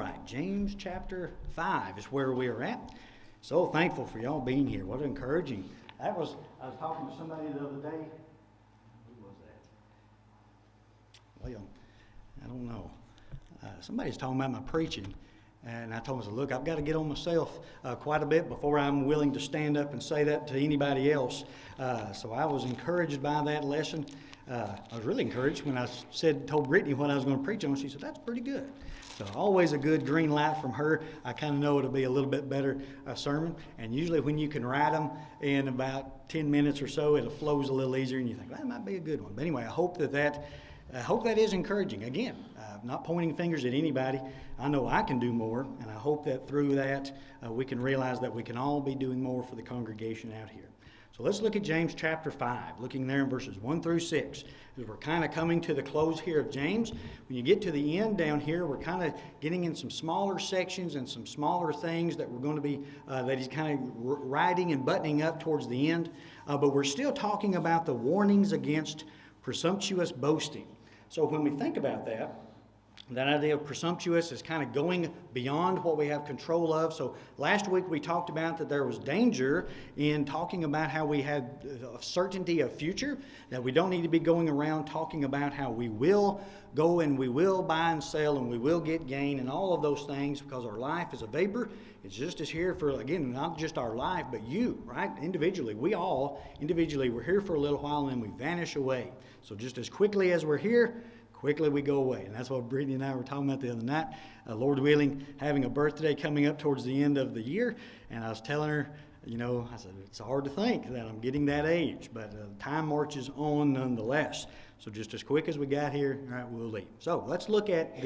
Right, James chapter 5 is where we are at. So thankful for y'all being here. What encouraging. I was talking to somebody the other day. Who was that? Well, I don't know. Somebody's talking about my preaching. And I told him, look, I've got to get on myself quite a bit before I'm willing to stand up and say that to anybody else. So I was encouraged by that lesson. I was really encouraged when I told Brittany what I was going to preach on. She said, that's pretty good. So always a good green light from her. I kind of know it'll be a little bit better sermon. And usually when you can write them in about 10 minutes or so, it flows a little easier and you think, well, that might be a good one. But anyway, I hope that is encouraging. Again, not pointing fingers at anybody. I know I can do more, and I hope that through that we can realize that we can all be doing more for the congregation out here. So let's look at James chapter 5, looking there in verses 1 through 6. As we're kind of coming to the close here of James, when you get to the end down here, we're kind of getting in some smaller sections and some smaller things that we're going to be, that he's kind of writing and buttoning up towards the end. But we're still talking about the warnings against presumptuous boasting. So when we think about that idea of presumptuous is kind of going beyond what we have control of. So last week we talked about that there was danger in talking about how we had a certainty of future, that we don't need to be going around talking about how we will go and we will buy and sell and we will get gain and all of those things, because our life is a vapor. It's just as here for, again, not just our life, but you, right? Individually, we all, individually, we're here for a little while and then we vanish away. So just as quickly as we're here, quickly we go away. And that's what Brittany and I were talking about the other night. Lord willing, having a birthday coming up towards the end of the year. And I was telling her, I said, it's hard to think that I'm getting that age, but time marches on nonetheless. So just as quick as we got here, all right, we'll leave. So let's look at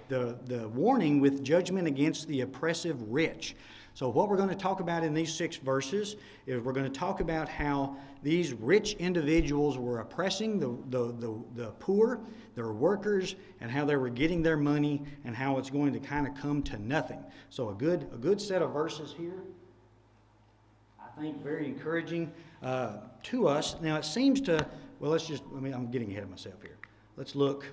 the warning with judgment against the oppressive rich. So what we're going to talk about in these 6 verses is we're going to talk about how these rich individuals were oppressing the poor, their workers, and how they were getting their money, and how it's going to kind of come to nothing. So a good set of verses here, I think very encouraging to us. Now it seems to, I'm getting ahead of myself here. Let's look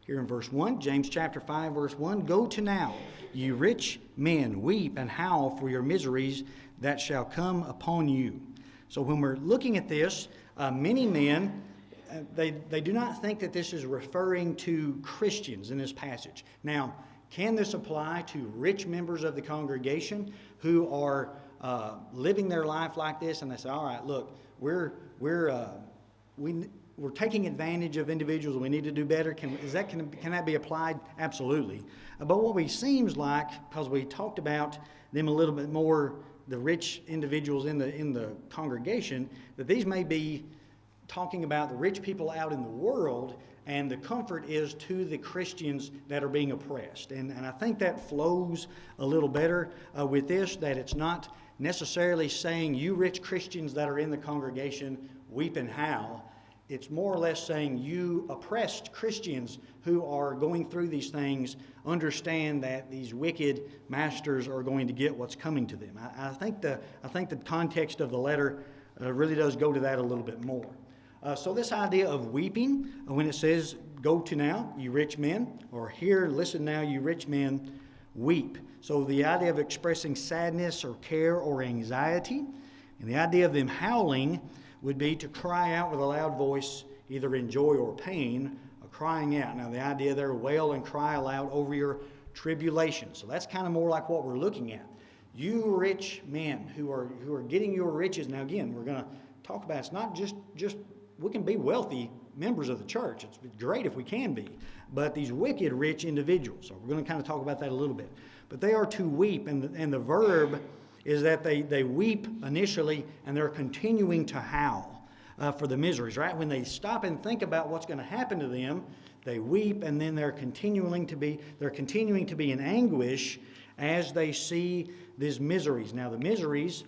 here in verse 1, James chapter 5, verse 1, Go to now, ye rich men, weep and howl for your miseries that shall come upon you. So when we're looking at this, many men, they do not think that this is referring to Christians in this passage. Now, can this apply to rich members of the congregation who are living their life like this, and they say, all right, look, we're taking advantage of individuals. We need to do better. Can that be applied? Absolutely. But what we seems like, because we talked about them a little bit more, the rich individuals in the congregation, that these may be talking about the rich people out in the world, and the comfort is to the Christians that are being oppressed. And I think that flows a little better with this, that it's not necessarily saying you rich Christians that are in the congregation weep and howl. It's more or less saying you oppressed Christians who are going through these things understand that these wicked masters are going to get what's coming to them. I think the context of the letter really does go to that a little bit more. So this idea of weeping, when it says, Go to now, you rich men, or here, listen now, you rich men, weep. So the idea of expressing sadness or care or anxiety, and the idea of them howling would be to cry out with a loud voice, either in joy or pain, or crying out. Now the idea there, wail and cry aloud over your tribulation. So that's kind of more like what we're looking at. You rich men who are getting your riches. Now again, we're going to talk about, it's not just we can be wealthy members of the church. It's great if we can be. But these wicked rich individuals, so we're going to kind of talk about that a little bit. But they are to weep, and the verb is that they weep initially and they're continuing to howl for the miseries, right? When they stop and think about what's going to happen to them, they weep, and then they're continuing to be in anguish as they see these miseries. Now the miseries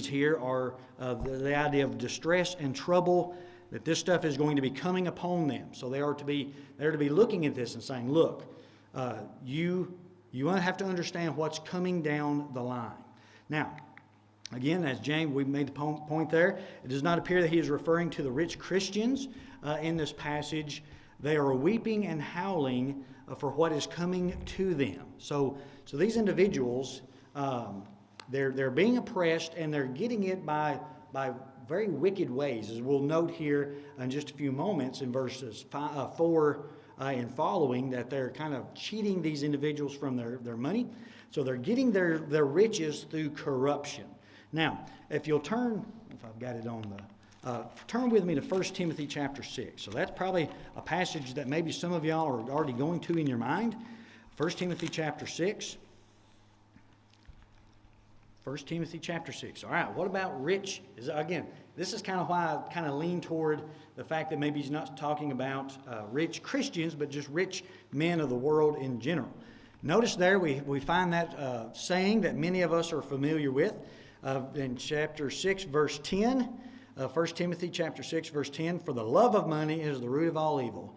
here are the idea of distress and trouble, that this stuff is going to be coming upon them. So they are to be looking at this and saying, look, you have to understand what's coming down the line. Now, again, as James, we made the point there, it does not appear that he is referring to the rich Christians in this passage they are weeping and howling for what is coming to them. So these individuals, they're being oppressed, and they're getting it by very wicked ways, as we'll note here in just a few moments in verses 4 and following, that they're kind of cheating these individuals from their money. So they're getting their riches through corruption. Now, if you'll turn, if I've got it on turn with me to 1 Timothy chapter 6. So that's probably a passage that maybe some of y'all are already going to in your mind. 1 Timothy chapter 6. 1 Timothy chapter 6. All right, what about rich? Again, this is kind of why I kind of lean toward the fact that maybe he's not talking about rich Christians, but just rich men of the world in general. Notice there we find that saying that many of us are familiar with in chapter 6, verse 10. 1 Timothy chapter 6, verse 10, "For the love of money is the root of all evil,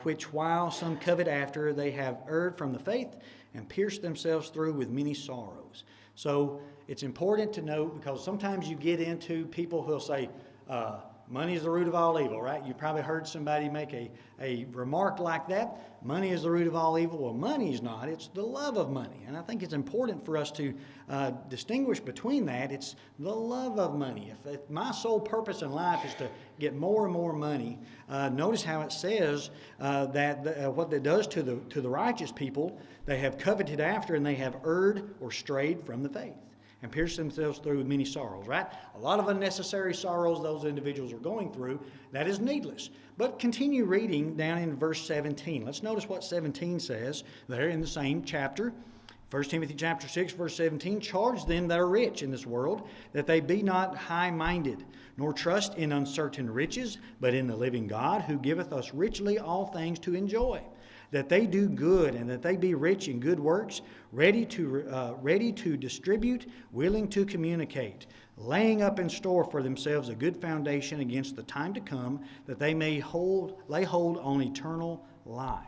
which while some covet after, they have erred from the faith and pierced themselves through with many sorrows." So it's important to note, because sometimes you get into people who'll say, money is the root of all evil, right? You probably heard somebody make a remark like that. Money is the root of all evil. Well, money is not. It's the love of money. And I think it's important for us to distinguish between that. It's the love of money. If my sole purpose in life is to get more and more money, notice how it says that what that does to the righteous people, they have coveted after, and they have erred or strayed from the faith and pierced themselves through with many sorrows, right? A lot of unnecessary sorrows those individuals are going through. That is needless. But continue reading down in verse 17. Let's notice what 17 says there in the same chapter. 1 Timothy chapter 6, verse 17, "Charge them that are rich in this world, that they be not high-minded, nor trust in uncertain riches, but in the living God, who giveth us richly all things to enjoy. That they do good, and that they be rich in good works, ready to distribute, willing to communicate, laying up in store for themselves a good foundation against the time to come, that they may lay hold on eternal life."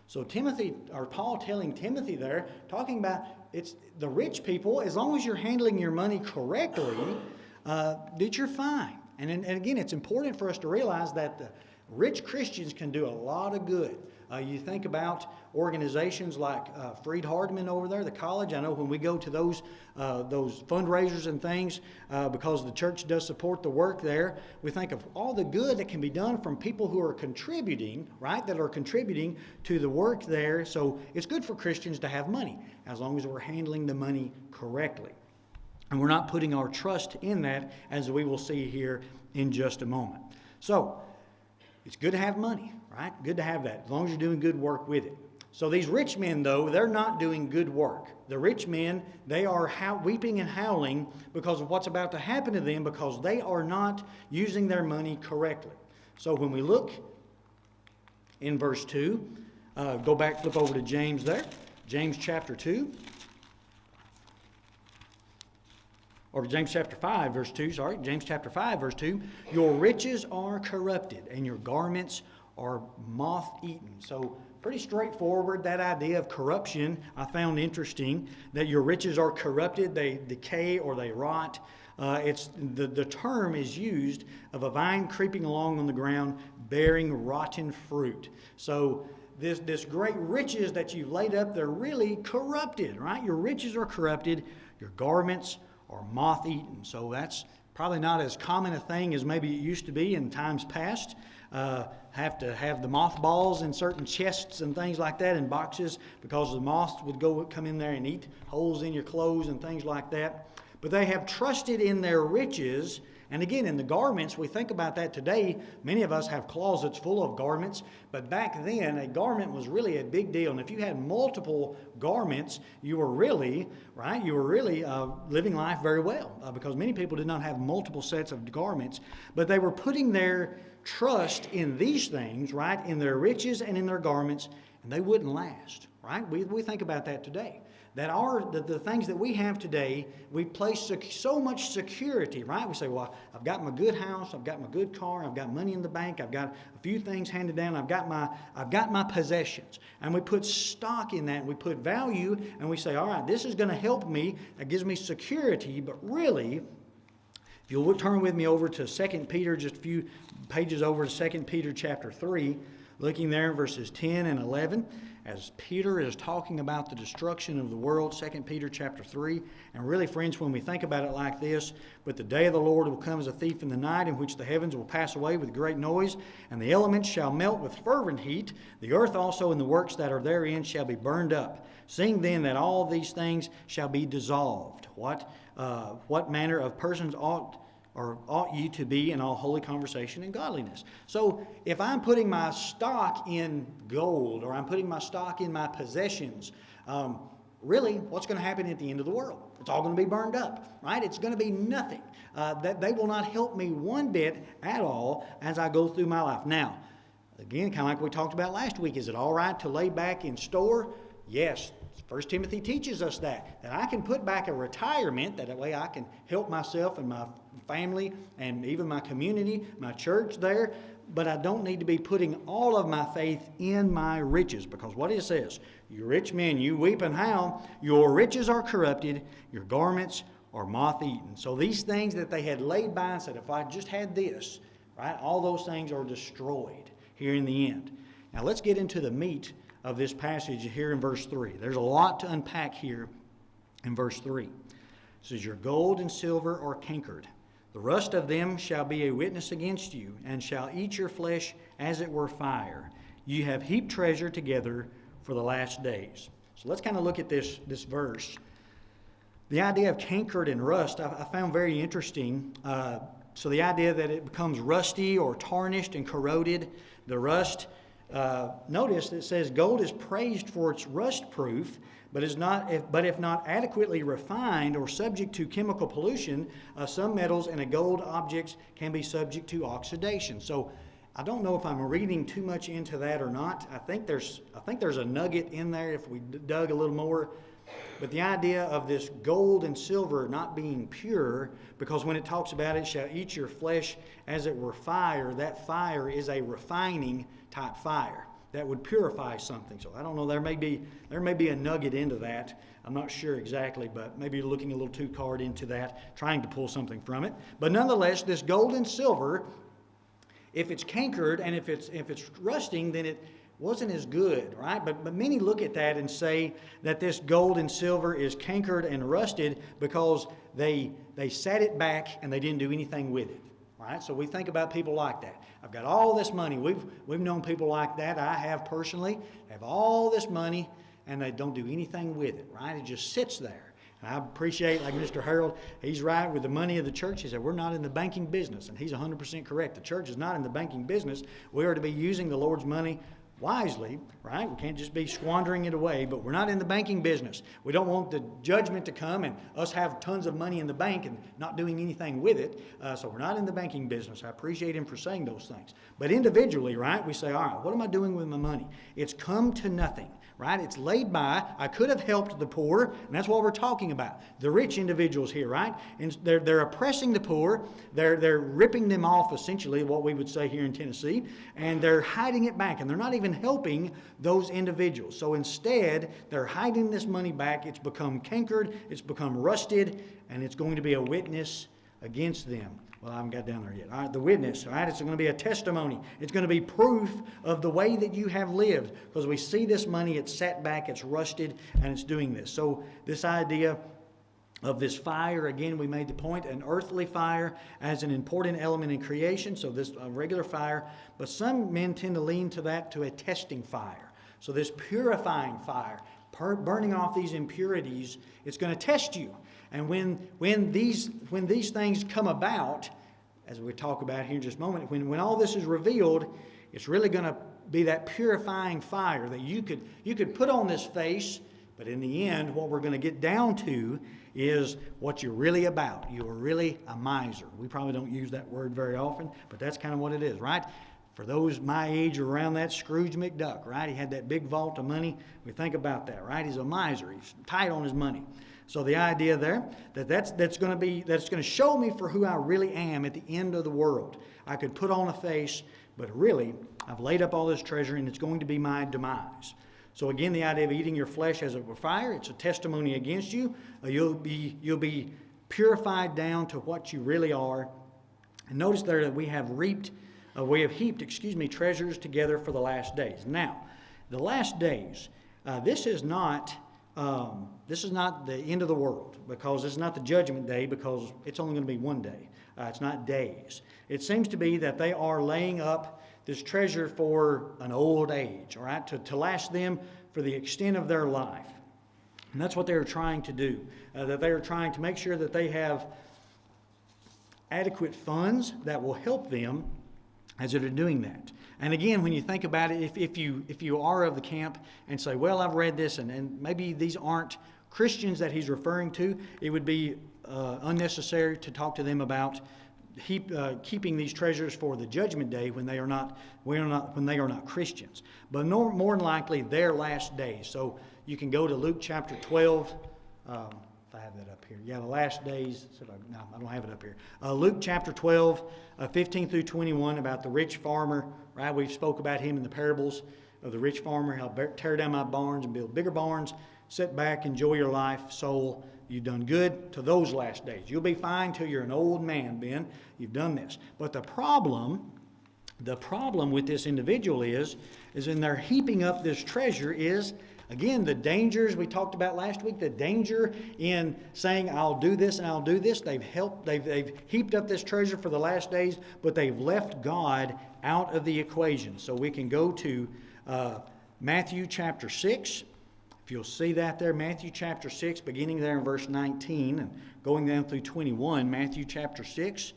So Paul telling Timothy there, talking about it's the rich people, as long as you're handling your money correctly, that you're fine. And again, it's important for us to realize that the rich Christians can do a lot of good. You think about organizations like Freed Hardeman over there, the college. I know when we go to those fundraisers and things, because the church does support the work there, we think of all the good that can be done from people who are contributing, right, that are contributing to the work there. So it's good for Christians to have money, as long as we're handling the money correctly. And we're not putting our trust in that, as we will see here in just a moment. So it's good to have money, right? Good to have that, as long as you're doing good work with it. So these rich men, though, they're not doing good work. The rich men, they are weeping and howling because of what's about to happen to them, because they are not using their money correctly. So when we look in verse 2, go back, flip over to James there. James chapter 2. Or James chapter 5, verse 2, sorry. James chapter 5, verse 2. "Your riches are corrupted, and your garments are moth-eaten." So pretty straightforward, that idea of corruption I found interesting, that your riches are corrupted, they decay or they rot. The term is used of a vine creeping along on the ground bearing rotten fruit. So this great riches that you've laid up, they're really corrupted, right? Your riches are corrupted, your garments are moth-eaten. So that's probably not as common a thing as maybe it used to be in times past. Have to have the mothballs in certain chests and things like that in boxes, because the moths would come in there and eat holes in your clothes and things like that. But they have trusted in their riches. And again, in the garments, we think about that today. Many of us have closets full of garments, but back then a garment was really a big deal. And if you had multiple garments, you were really living life very well, because many people did not have multiple sets of garments, but they were putting their trust in these things, right, in their riches and in their garments, and they wouldn't last, right? We think about that today. That the things that we have today, we place so much security, right? We say, well, I've got my good house, I've got my good car, I've got money in the bank, I've got a few things handed down, I've got my possessions. And we put stock in that, and we put value, and we say, all right, this is going to help me, that gives me security. But really, if you'll turn with me over to 2 Peter, just a few pages over to 2 Peter chapter 3, looking there in verses 10 and 11, as Peter is talking about the destruction of the world, 2 Peter chapter 3. And really, friends, when we think about it like this, but the day of the Lord will come as a thief in the night, in which the heavens will pass away with great noise, and the elements shall melt with fervent heat. The earth also and the works that are therein shall be burned up. Seeing then that all these things shall be dissolved, what manner of persons ought ye to be in all holy conversation and godliness? So if I'm putting my stock in gold, or I'm putting my stock in my possessions, really, what's going to happen at the end of the world? It's all going to be burned up, right? It's going to be nothing. That they will not help me one bit at all as I go through my life. Now, again, kind of like we talked about last week, is it all right to lay back in store? Yes. 1 Timothy teaches us that I can put back a retirement, that way I can help myself and my family and even my community, my church there, but I don't need to be putting all of my faith in my riches, because what it says, you rich men, you weep and howl, your riches are corrupted, your garments are moth-eaten. So these things that they had laid by and said, if I just had this, right, all those things are destroyed here in the end. Now let's get into the meat of this passage here in verse 3. There's a lot to unpack here in verse 3. It says, your gold and silver are cankered. The rust of them shall be a witness against you, and shall eat your flesh as it were fire. You have heaped treasure together for the last days. So let's kind of look at this verse. The idea of cankered and rust I found very interesting. So the idea that it becomes rusty or tarnished and corroded. The rust, notice it says gold is praised for its rust proof, but if not adequately refined or subject to chemical pollution, some metals and gold objects can be subject to oxidation. So I don't know if I'm reading too much into that or not. I think there's a nugget in there if we dug a little more. But the idea of this gold and silver not being pure, because when it talks about it shall eat your flesh as it were fire, that fire is a refining type fire that would purify something. So I don't know, there may be a nugget into that. I'm not sure exactly, but maybe looking a little too hard into that, trying to pull something from it. But nonetheless, this gold and silver, if it's cankered and if it's rusting, then it wasn't as good, right? But many look at that and say that this gold and silver is cankered and rusted because they sat it back and they didn't do anything with it, right? So we think about people like that. I've got all this money. We've known people like that. I have personally. They have all this money and they don't do anything with it, right? It just sits there. And I appreciate, like Mr. Harold, he's right with the money of the church. He said, we're not in the banking business, and he's 100% correct. The church is not in the banking business. We are to be using the Lord's money wisely, right? We can't just be squandering it away, but we're not in the banking business. We don't want the judgment to come and us have tons of money in the bank and not doing anything with it. So we're not in the banking business. I appreciate him for saying those things. But individually, right, we say, all right, what am I doing with my money? It's come to nothing, right? It's laid by. I could have helped the poor, and that's what we're talking about. The rich individuals here, right? And they're oppressing the poor. They're ripping them off, essentially, what we would say here in Tennessee, and they're hiding it back, and they're not even helping those individuals. So instead, they're hiding this money back. It's become cankered, it's become rusted, and it's going to be a witness against them. Well, I haven't got down there yet. All right, the witness, all right, it's going to be a testimony. It's going to be proof of the way that you have lived, because we see this money, it's sat back, it's rusted, and it's doing this. So this idea of this fire, again, we made the point, an earthly fire as an important element in creation, so this regular fire, but some men tend to lean to that, to a testing fire. So this purifying fire, burning off these impurities, it's going to test you. And when these things come about, as we talk about here in just a moment, when all this is revealed, it's really going to be that purifying fire that you could put on this face, but in the end, what we're going to get down to is what you're really about. You're really a miser. We probably don't use that word very often, but that's kind of what it is, right? For those my age or around that, Scrooge McDuck, right? He had that big vault of money. We think about that, right? He's a miser. He's tight on his money. So the idea there that's going to show me for who I really am at the end of the world. I could put on a face, but really I've laid up all this treasure and it's going to be my demise. So again, the idea of eating your flesh as it were fire, it's a testimony against you. You'll be purified down to what you really are. And notice there that we have reaped we have heaped, treasures together for the last days. Now, the last days, this is not the end of the world, because it's not the judgment day, because it's only going to be one day. It's not days. It seems to be that they are laying up this treasure for an old age, all right, to last them for the extent of their life. And that's what they're trying to do, that they are trying to make sure that they have adequate funds that will help them as they're doing that. And again, when you think about it, if you are of the camp and say, well, I've read this, and maybe these aren't Christians that he's referring to, it would be unnecessary to talk to them about keeping these treasures for the judgment day when they are not Christians. But more than likely, their last days. So you can go to Luke chapter 12. If I have that up here. Yeah, the last days. No, I don't have it up here. Luke chapter 12, 15 through 21, about the rich farmer. Right, we spoke about him in the parables of the rich farmer. He'll tear down my barns and build bigger barns. Sit back, enjoy your life, soul. You've done good to those last days. You'll be fine till you're an old man, Ben. You've done this. But the problem with this individual is in their heaping up this treasure is, again, the dangers we talked about last week, the danger in saying, I'll do this and I'll do this. They've heaped up this treasure for the last days, but they've left God out of the equation. So we can go to Matthew chapter 6. If you'll see that there, Matthew chapter 6, beginning there in verse 19 and going down through 21, Matthew chapter 6.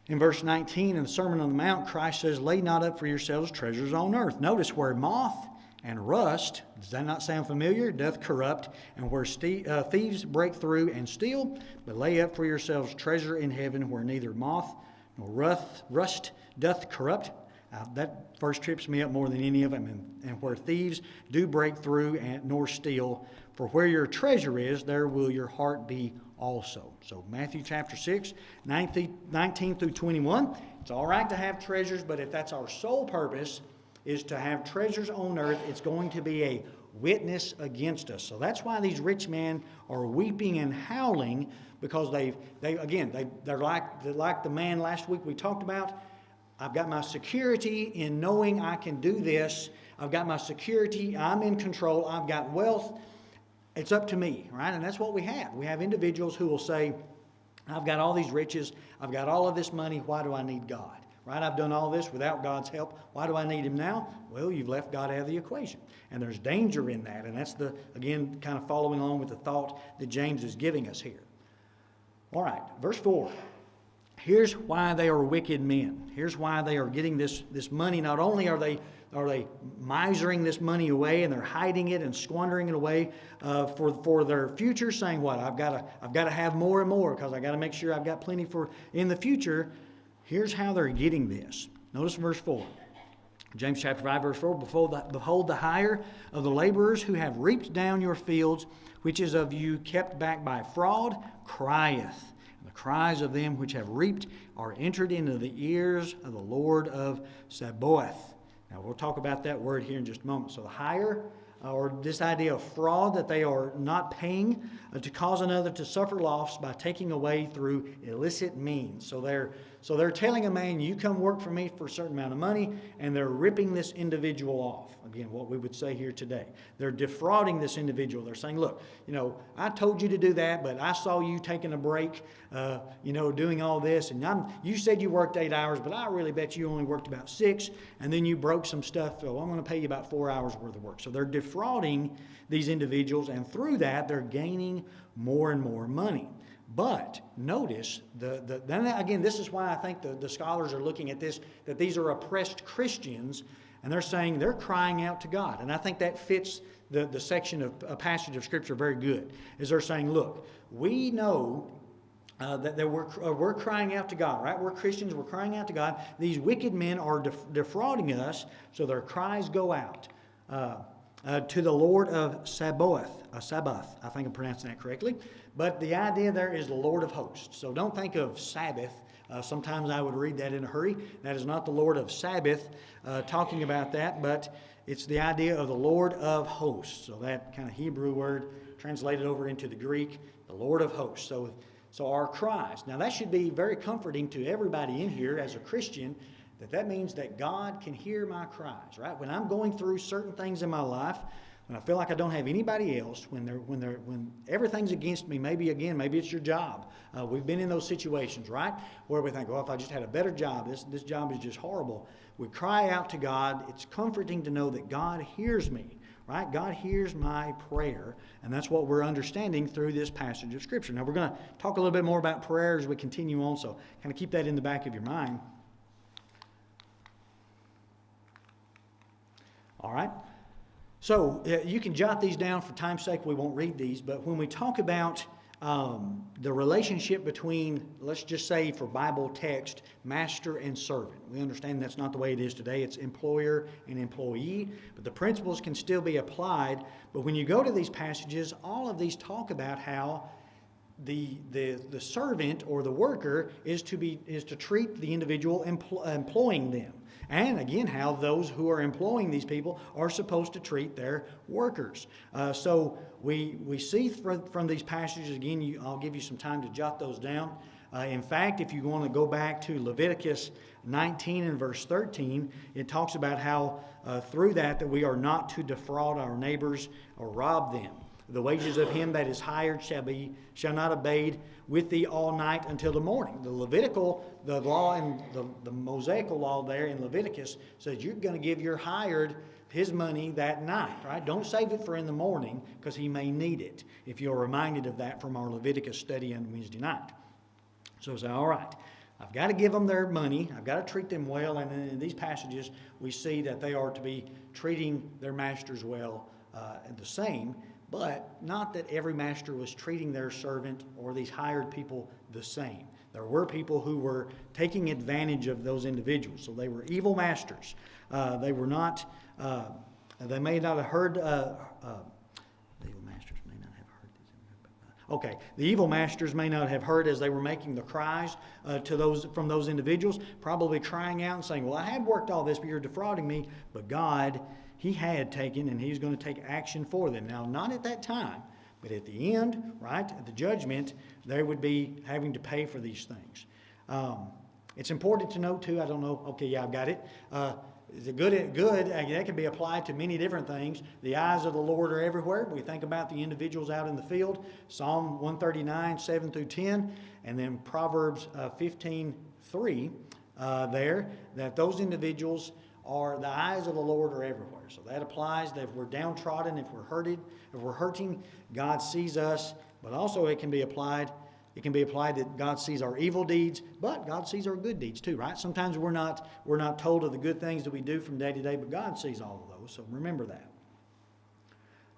In verse 19, in the Sermon on the Mount, Christ says, lay not up for yourselves treasures on earth. Notice where moth and rust, does that not sound familiar? Doth corrupt, and where thieves break through and steal, but lay up for yourselves treasure in heaven, where neither moth nor rust doth corrupt. That verse trips me up more than any of them. And where thieves do break through nor steal, for where your treasure is, there will your heart be also. So Matthew chapter 6, 19 through 21. It's all right to have treasures, but if that's our sole purpose, is to have treasures on earth, it's going to be a witness against us. So that's why these rich men are weeping and howling, because they're like the man last week we talked about. I've got my security in knowing I can do this. I've got my security. I'm in control. I've got wealth. It's up to me, right? And that's what we have. We have individuals who will say, I've got all these riches. I've got all of this money. Why do I need God? Right? I've done all this without God's help. Why do I need Him now? Well, you've left God out of the equation. And there's danger in that. And that's again, kind of following along with the thought that James is giving us here. All right, verse 4. Here's why they are wicked men. Here's why they are getting this money. Not only are they misering this money away, and they're hiding it and squandering it away for their future, saying, what? I've got to have more and more, because I've got to make sure I've got plenty for in the future. Here's how they're getting this. Notice verse 4. James chapter 5, verse 4. Behold, the hire of the laborers who have reaped down your fields, which is of you kept back by fraud, crieth. And the cries of them which have reaped are entered into the ears of the Lord of Sabaoth. Now, we'll talk about that word here in just a moment. So the hire, or this idea of fraud, that they are not paying to cause another to suffer loss by taking away through illicit means. So they're telling a man, you come work for me for a certain amount of money, and they're ripping this individual off. Again, what we would say here today. They're defrauding this individual. They're saying, look, I told you to do that, but I saw you taking a break, doing all this, and you said you worked 8 hours, but I really bet you only worked about 6, and then you broke some stuff, so I'm going to pay you about 4 hours worth of work. So they're defrauding these individuals, and through that, they're gaining more and more money. But notice, then again, this is why I think the scholars are looking at this, that these are oppressed Christians, and they're saying they're crying out to God. And I think that fits the section of a passage of Scripture very good, is they're saying, look, we know that we're crying out to God, right? We're Christians, we're crying out to God. These wicked men are defrauding us, so their cries go out to the Lord of Sabaoth, I think I'm pronouncing that correctly. But the idea there is the Lord of hosts. So don't think of Sabbath. Sometimes I would read that in a hurry. That is not the Lord of Sabbath talking about that, but it's the idea of the Lord of hosts. So that kind of Hebrew word translated over into the Greek, the Lord of hosts. So our cries. Now that should be very comforting to everybody in here as a Christian, that means that God can hear my cries, right? When I'm going through certain things in my life, when I feel like I don't have anybody else, when everything's against me, maybe it's your job. We've been in those situations, right? Where we think, well, if I just had a better job, this job is just horrible. We cry out to God. It's comforting to know that God hears me, right? God hears my prayer, and that's what we're understanding through this passage of Scripture. Now, we're going to talk a little bit more about prayer as we continue on, so kind of keep that in the back of your mind. All right? So you can jot these down for time's sake. We won't read these, but when we talk about the relationship between, let's just say for Bible text, master and servant. We understand that's not the way it is today. It's employer and employee, but the principles can still be applied. But when you go to these passages, all of these talk about how the servant or the worker is to treat the individual employing them. And again, how those who are employing these people are supposed to treat their workers. So we see from these passages, again, I'll give you some time to jot those down. In fact, if you want to go back to Leviticus 19 and verse 13, it talks about how through that we are not to defraud our neighbors or rob them. The wages of him that is hired shall not abate with thee all night until the morning. The law and the Mosaical law there in Leviticus says you're going to give your hired his money that night, right? Don't save it for in the morning because he may need it, if you're reminded of that from our Leviticus study on Wednesday night. So say, all right, I've got to give them their money. I've got to treat them well. And in these passages, we see that they are to be treating their masters well and the same. But not that every master was treating their servant or these hired people the same. There were people who were taking advantage of those individuals. So they were evil masters. They were not, they may not have heard, the evil masters may not have heard these. Okay, the evil masters may not have heard as they were making the cries from those individuals, probably crying out and saying, well, I had worked all this, but you're defrauding me. But God, he had taken, and he's going to take action for them. Now, not at that time, but at the end, right, at the judgment, they would be having to pay for these things. It's important to note, too, I don't know, okay, yeah, I've got it. The good, that can be applied to many different things. The eyes of the Lord are everywhere. We think about the individuals out in the field. Psalm 139, 7 through 10, and then Proverbs 15:3 there, that those individuals are the eyes of the Lord are everywhere. So that applies that if we're downtrodden, if we're hurting, God sees us. But also it can be applied that God sees our evil deeds, but God sees our good deeds too, right? Sometimes we're not told of the good things that we do from day to day, but God sees all of those. So remember that.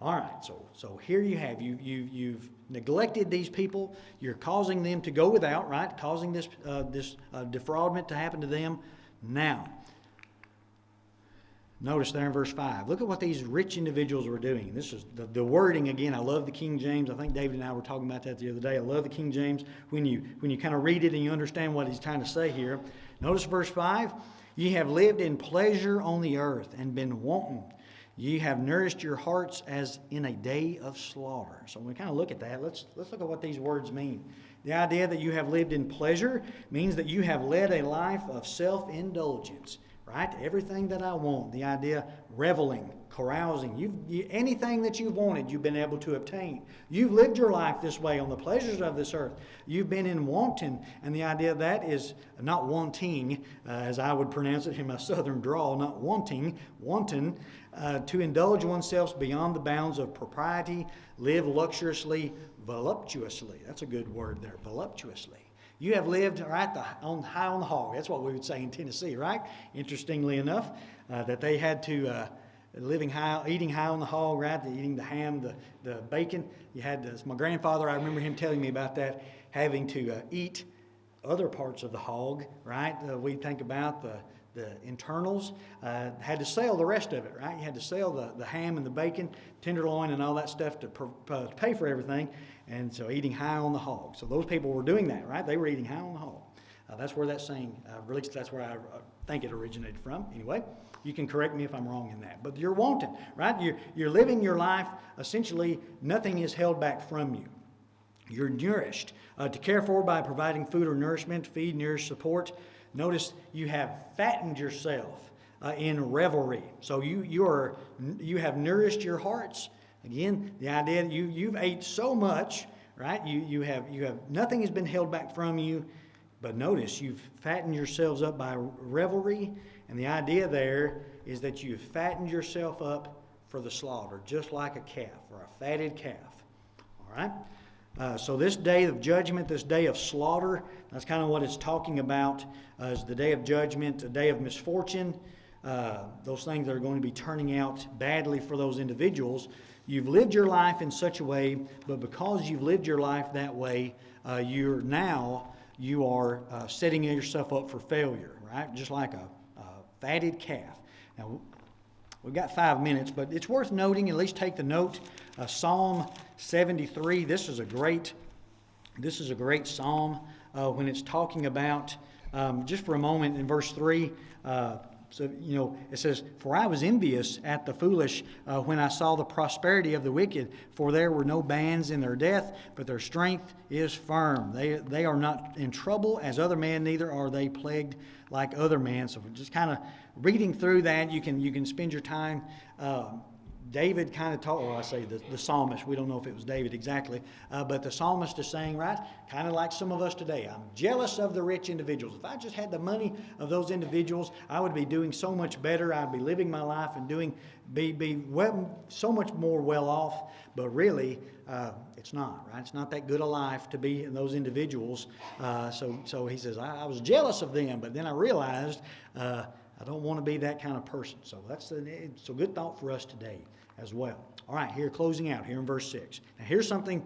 All right, so here you have you've neglected these people. You're causing them to go without, right? Causing this defraudment to happen to them. Now, notice there in verse 5. Look at what these rich individuals were doing. This is the wording again. I love the King James. I think David and I were talking about that the other day. I love the King James when you kind of read it and you understand what he's trying to say here. Notice verse 5. Ye have lived in pleasure on the earth and been wanton. Ye have nourished your hearts as in a day of slaughter. So when we kind of look at that, let's look at what these words mean. The idea that you have lived in pleasure means that you have led a life of self-indulgence. Right? Everything that I want. The idea, reveling, carousing. Anything that you've wanted, you've been able to obtain. You've lived your life this way on the pleasures of this earth. You've been in wanton. And the idea of that is not wanting, as I would pronounce it in my southern drawl, not wanting, wanton, to indulge oneself beyond the bounds of propriety, live luxuriously, voluptuously. That's a good word there, voluptuously. You have lived right high on the hog. That's what we would say in Tennessee, right? Interestingly enough, that they had to eating high on the hog, right? Eating the ham, the bacon. You had this. My grandfather, I remember him telling me about that, having to eat other parts of the hog, right? We think about the internals, had to sell the rest of it, right? You had to sell the ham and the bacon, tenderloin and all that stuff to pay for everything. And so eating high on the hog. So those people were doing that, right? They were eating high on the hog. That's where that saying, at least that's where I think it originated from. Anyway, you can correct me if I'm wrong in that. But you're wanted, right? You're living your life. Essentially, nothing is held back from you. You're nourished. To care for by providing food or nourishment, feed, nourish, support. Notice you have fattened yourself in revelry. So you have nourished your hearts. Again, the idea that you've ate so much, right? You have nothing has been held back from you. But notice you've fattened yourselves up by revelry, and the idea there is that you've fattened yourself up for the slaughter, just like a calf or a fatted calf. All right? So this day of judgment, this day of slaughter, that's kind of what it's talking about as the day of judgment, a day of misfortune. Those things that are going to be turning out badly for those individuals. You've lived your life in such a way, but because you've lived your life that way, you are setting yourself up for failure, right? Just like a fatted calf. Now, we've got 5 minutes, but it's worth noting, at least take the note, Psalm 73. This is a great psalm when it's talking about, just for a moment in verse 3, it says, "For I was envious at the foolish when I saw the prosperity of the wicked, for there were no bands in their death, but their strength is firm. They are not in trouble as other men, neither are they plagued like other men." So just kind of reading through that, you can spend your time. David kind of taught, or I say the psalmist, we don't know if it was David exactly, but the psalmist is saying, right, kind of like some of us today, I'm jealous of the rich individuals. If I just had the money of those individuals, I would be doing so much better. I'd be living my life and so much more well off. But really, it's not, right? It's not that good a life to be in those individuals. So he says, I was jealous of them, but then I realized I don't want to be that kind of person. So it's a good thought for us today as well. All right, here, closing out here in verse 6. Now here's something,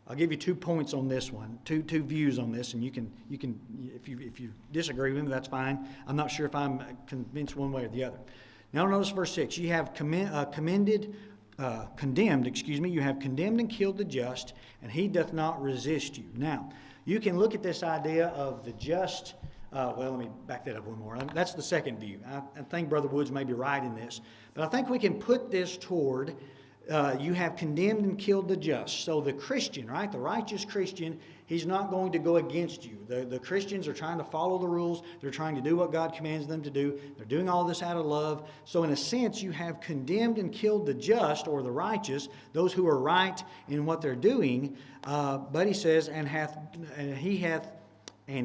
I'll give you 2 points on this one, two views on this, and you can if you disagree with me, that's fine. I'm not sure if I'm convinced one way or the other. Now notice verse 6. You have condemned, you have condemned and killed the just, and he doth not resist you. Now, you can look at this idea of the just. Let me back that up one more. That's the second view. I think Brother Woods may be right in this. But I think we can put this toward, you have condemned and killed the just. So the Christian, right, the righteous Christian, he's not going to go against you. The Christians are trying to follow the rules. They're trying to do what God commands them to do. They're doing all this out of love. So in a sense, you have condemned and killed the just or the righteous, those who are right in what they're doing. But he says, and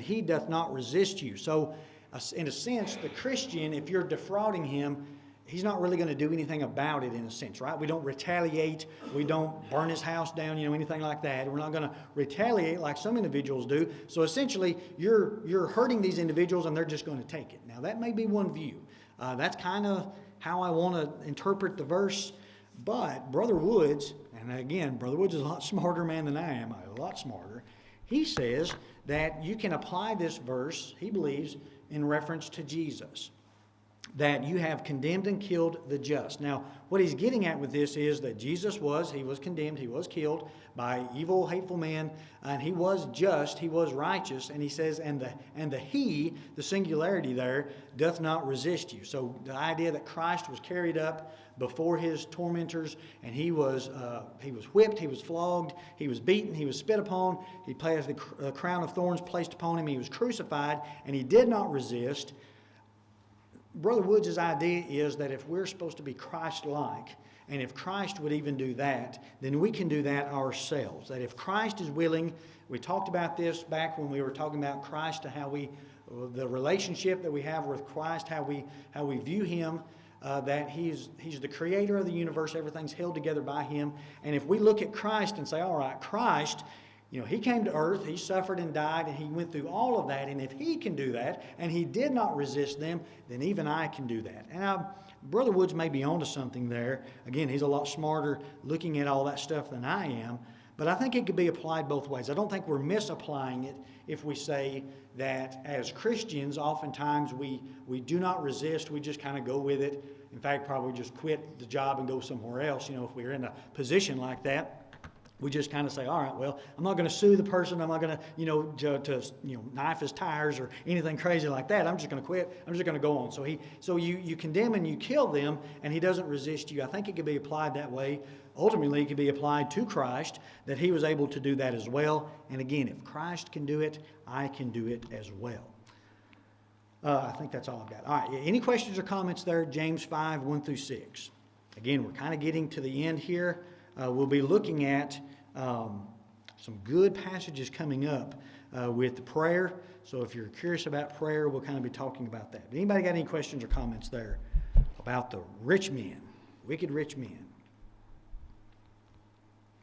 he doth not resist you. So, in a sense, the Christian, if you're defrauding him, he's not really going to do anything about it in a sense, right? We don't retaliate. We don't burn his house down, anything like that. We're not going to retaliate like some individuals do. So, essentially, you're hurting these individuals and they're just going to take it. Now, that may be one view. That's kind of how I want to interpret the verse. But Brother Woods, and again, Brother Woods is a lot smarter man than I am, a lot smarter. He says that you can apply this verse, he believes, in reference to Jesus, that you have condemned and killed the just. Now, what he's getting at with this is that Jesus was condemned, he was killed by evil, hateful men, and he was just, he was righteous, and he says, and the singularity there, doth not resist you. So the idea that Christ was carried up before his tormentors, and he was whipped, he was flogged, he was beaten, he was spit upon, he had the crown of thorns placed upon him, he was crucified, and he did not resist. Brother Woods' idea is that if we're supposed to be Christ-like, and if Christ would even do that, then we can do that ourselves. That if Christ is willing, we talked about this back when we were talking about Christ, the relationship that we have with Christ, how we view him, that he's the creator of the universe, everything's held together by him. And if we look at Christ and say, all right, Christ, he came to earth, he suffered and died, and he went through all of that. And if he can do that, and he did not resist them, then even I can do that. And Brother Woods may be onto something there. Again, he's a lot smarter looking at all that stuff than I am. But I think it could be applied both ways. I don't think we're misapplying it if we say that as Christians, oftentimes we do not resist, we just kind of go with it. In fact, probably just quit the job and go somewhere else. If we're in a position like that, we just kind of say, all right, well, I'm not going to sue the person. I'm not going to knife his tires or anything crazy like that. I'm just going to quit. I'm just going to go on. So you condemn and you kill them, and he doesn't resist you. I think it could be applied that way. Ultimately, it could be applied to Christ, that he was able to do that as well. And again, if Christ can do it, I can do it as well. I think that's all I've got. All right, any questions or comments there? James 5, 1 through 6. Again, we're kind of getting to the end here. We'll be looking at some good passages coming up with prayer. So if you're curious about prayer, we'll kind of be talking about that. Anybody got any questions or comments there about the rich men, wicked rich men?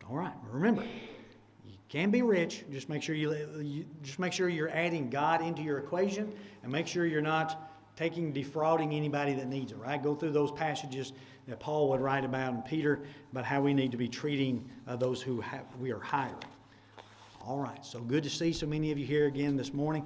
All right, remember, you can be rich. Just make sure you're adding God into your equation, and make sure you're not defrauding anybody that needs it. Right? Go through those passages that Paul would write about and Peter about how we need to be treating those who we are hiring. All right, so good to see so many of you here again this morning.